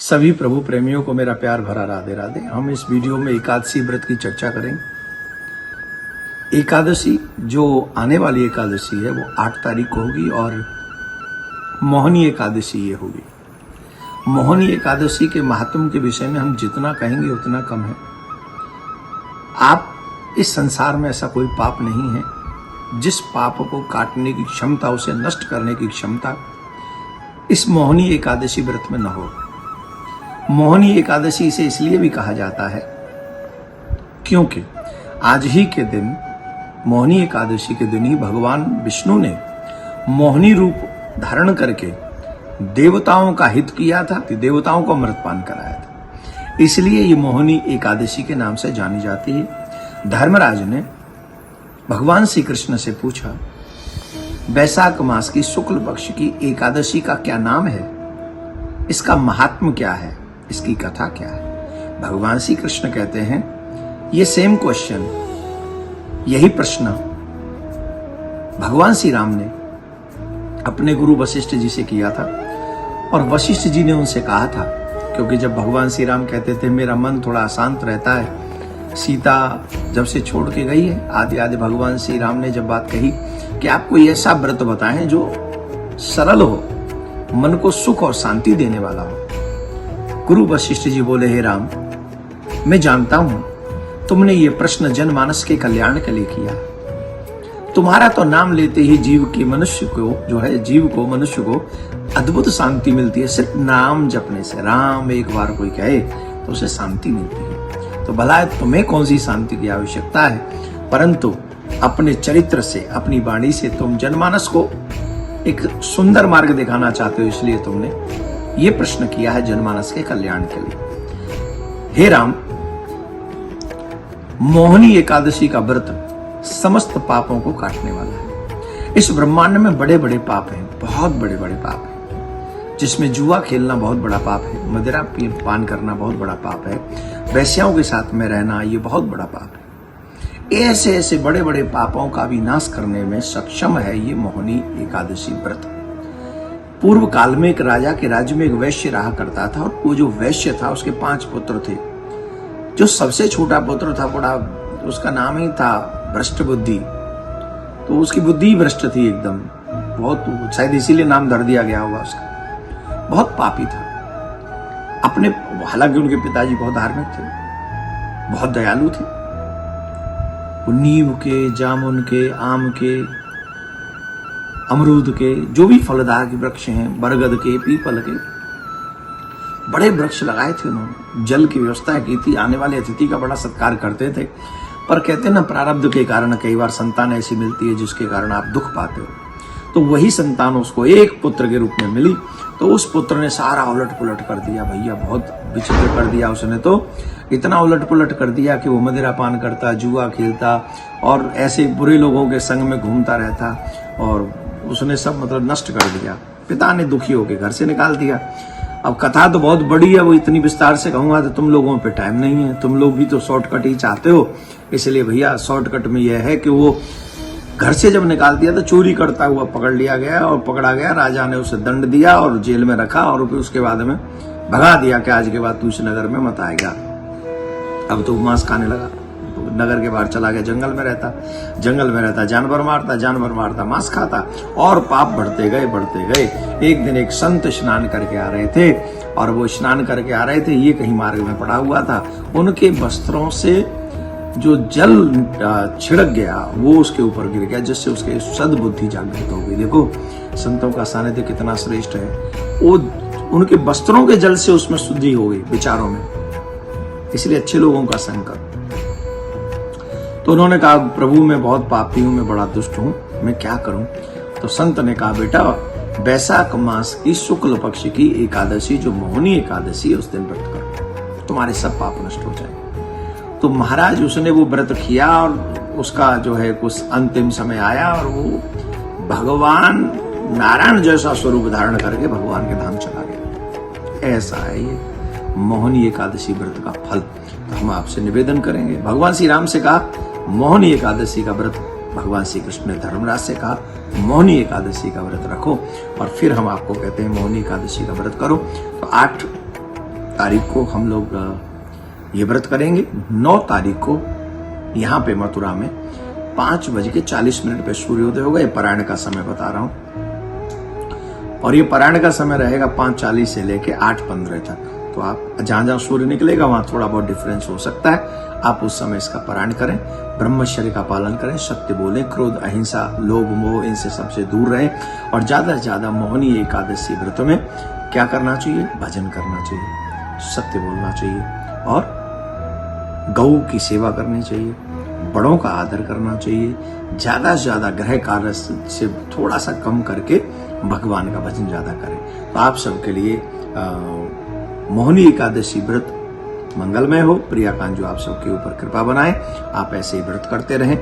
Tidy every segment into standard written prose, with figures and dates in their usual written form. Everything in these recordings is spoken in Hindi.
सभी प्रभु प्रेमियों को मेरा प्यार भरा राधे राधे। हम इस वीडियो में एकादशी व्रत की चर्चा करेंगे। एकादशी जो आने वाली एकादशी है वो 8 तारीख को होगी और मोहिनी एकादशी ये होगी। मोहिनी एकादशी के महात्म के विषय में हम जितना कहेंगे उतना कम है। आप इस संसार में ऐसा कोई पाप नहीं है जिस पाप को काटने की क्षमता, उसे नष्ट करने की क्षमता इस मोहिनी एकादशी व्रत में न हो। मोहिनी एकादशी इसे इसलिए भी कहा जाता है क्योंकि आज ही के दिन, मोहिनी एकादशी के दिन ही भगवान विष्णु ने मोहिनी रूप धारण करके देवताओं का हित किया था, देवताओं को अमृतपान कराया था। इसलिए ये मोहिनी एकादशी के नाम से जानी जाती है। धर्मराज ने भगवान श्री कृष्ण से पूछा, वैशाख मास की शुक्ल पक्ष की एकादशी का क्या नाम है, इसका महात्म क्या है, इसकी कथा क्या है। भगवान श्री कृष्ण कहते हैं, ये सेम क्वेश्चन, यही प्रश्न भगवान श्री राम ने अपने गुरु वशिष्ठ जी से किया था और वशिष्ठ जी ने उनसे कहा था, क्योंकि जब भगवान श्री राम कहते थे मेरा मन थोड़ा अशांत रहता है, सीता जब से छोड़ के गई है, आदि आदि भगवान श्री राम ने जब बात कही कि आप कोई ऐसा व्रत बताएं जो सरल हो, मन को सुख और शांति देने वाला हो। गुरु वशिष्ठ जी बोले, हे राम, मैं जानता हूं तुमने ये प्रश्न जनमानस के कल्याण के लिए किया। तुम्हारा तो नाम लेते ही जीव की मनुष्य को जो है, जीव को, मनुष्य को अद्भुत शांति मिलती है। सिर्फ नाम जपने से, राम एक बार कोई कहे तो उसे शांति मिलती है। तो भला तुम्हें कौन सी शांति की आवश्यकता है, परंतु अपने चरित्र से, अपनी वाणी से तुम जनमानस को एक सुंदर मार्ग दिखाना चाहते हो, इसलिए तुमने ये प्रश्न किया है जनमानस के कल्याण के लिए। हे राम, मोहिनी एकादशी का व्रत समस्त पापों को काटने वाला है। इस ब्रह्मांड में बड़े बड़े पाप हैं, बहुत बड़े बड़े पाप हैं, जिसमें जुआ खेलना बहुत बड़ा पाप है, मदिरा पान करना बहुत बड़ा पाप है, वैश्याओं के साथ में रहना ये बहुत बड़ा पाप है। ऐसे ऐसे बड़े बड़े पापों का विनाश करने में सक्षम है ये मोहिनी एकादशी व्रत। पूर्व काल में एक राजा के राज्य में एक वैश्य रहा करता था और वो जो वैश्य था उसके 5 पुत्र थे। जो सबसे छोटा पुत्र था, बड़ा, उसका नाम ही था भ्रष्ट बुद्धि। तो उसकी बुद्धि भ्रष्ट थी एकदम, बहुत, शायद इसीलिए नाम धर दिया गया होगा उसका। बहुत पापी था अपने, हालांकि उनके पिताजी बहुत धार्मिक थे, बहुत दयालु थे। वो नीम के, जामुन के, आम के, अमरूद के, जो भी फलदार के वृक्ष हैं, बरगद के, पीपल के, बड़े वृक्ष लगाए थे उन्होंने। जल की व्यवस्था की थी, आने वाले अतिथि का बड़ा सत्कार करते थे। पर कहते ना, प्रारब्ध के कारण कई बार संतान ऐसी मिलती है जिसके कारण आप दुख पाते हो। तो वही संतान उसको एक पुत्र के रूप में मिली, तो उस पुत्र ने सारा उलट पुलट कर दिया भैया, बहुत विचित्र कर दिया उसने। तो इतना उलट पुलट कर दिया कि वो मदिरा पान करता, जुआ खेलता और ऐसे बुरे लोगों के संग में घूमता रहता और उसने सब मतलब नष्ट कर दिया। पिता ने दुखी होकर घर से निकाल दिया। अब कथा तो बहुत बड़ी है, वो इतनी विस्तार से कहूंगा तो तुम लोगों पे टाइम नहीं है, तुम लोग भी तो शॉर्टकट ही चाहते हो। इसलिए भैया शॉर्टकट में यह है कि वो घर से जब निकाल दिया तो चोरी करता हुआ पकड़ लिया गया और पकड़ा गया। राजा ने उसे दंड दिया और जेल में रखा और फिर उसके बाद में भगा दिया कि आज के बाद तू इस नगर में मत आएगा। अब तो मांस खाने लगा, तो नगर के बाहर चला गया, जंगल में रहता, जानवर मारता, मांस खाता और पाप बढ़ते गए। एक दिन एक संत स्नान करके आ रहे थे और वो स्नान करके आ रहे थे, ये कहीं मार्ग में पड़ा हुआ था। उनके वस्त्रों से जो जल छिड़क गया वो उसके ऊपर गिर गया, जिससे उसके सद्बुद्धि जागृत हो गई। देखो संतों का सानिध्य कितना श्रेष्ठ है। वो उनके वस्त्रों के जल से उसमें शुद्धि हो गई विचारों में। इसलिए अच्छे लोगों का संग करो। तो उन्होंने कहा, प्रभु मैं बहुत पापी हूं, मैं बड़ा दुष्ट हूं, मैं क्या करूं। तो संत ने कहा, बेटा वैशाख मास की शुक्ल पक्ष की एकादशी जो मोहिनी एकादशी है उस दिन व्रत करो, तुम्हारे सब पाप नष्ट हो जाए। तो महाराज उसने वो व्रत किया और उसका जो है कुछ अंतिम समय आया और वो भगवान नारायण जैसा स्वरूप धारण करके भगवान के धाम चला गया। ऐसा है ये मोहिनी एकादशी व्रत का फल। तो हम आपसे निवेदन करेंगे, भगवान श्री राम से कहा मोहिनी एकादशी का व्रत, भगवान श्री कृष्ण ने धर्मराज से कहा मोहिनी एकादशी का व्रत रखो, और फिर हम आपको कहते हैं मोहिनी एकादशी का व्रत करो। तो 8 तारीख को हम लोग ये व्रत करेंगे। 9 तारीख को यहाँ पे मथुरा में 5:40 पे सूर्योदय होगा। ये पारायण का समय बता रहा हूँ, और ये पारायण का समय रहेगा 5:40 से लेके 8:15 तक। तो आप जहां जहां सूर्य निकलेगा वहां थोड़ा बहुत डिफरेंस हो सकता है, आप उस समय इसका पारायण करें। ब्रह्मचर्य का पालन करें, सत्य बोलें, क्रोध, अहिंसा, लोभ, मोह इनसे सबसे दूर रहें, और ज्यादा से ज्यादा मोहिनी एकादशी व्रत में क्या करना चाहिए? भजन करना चाहिए, सत्य बोलना चाहिए, और गौ की सेवा करनी चाहिए, बड़ों का आदर करना चाहिए, ज्यादा से ज्यादा ग्रह कार्य से थोड़ा सा कम करके भगवान का भजन ज्यादा करें। तो आप सबके लिए मोहिनी एकादशी व्रत मंगलमय हो। प्रियाकांत जो आप सबके ऊपर कृपा बनाए, आप ऐसे ही व्रत करते रहें।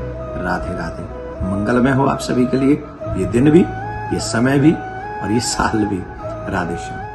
राधे राधे। मंगलमय हो आप सभी के लिए ये दिन भी, ये समय भी, और ये साल भी। राधे श्याम।